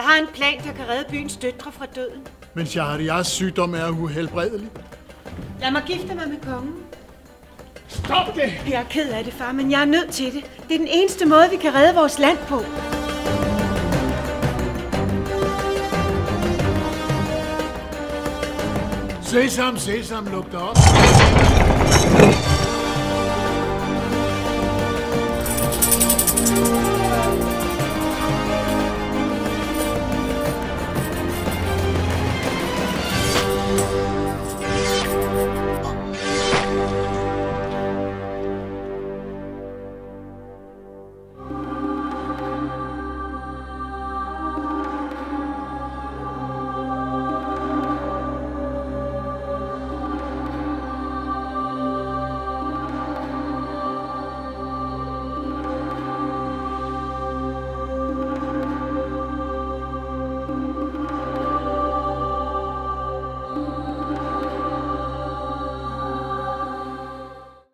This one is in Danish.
har en plan, der kan redde byens døtre fra døden. Men Shahryars sygdom er uhelbredelig. Lad mig gifte mig med kongen. Stop det! Jeg er ked af det, far, men jeg er nødt til det. Det er den eneste måde, vi kan redde vores land på. Sesam, sesam, luk dig op.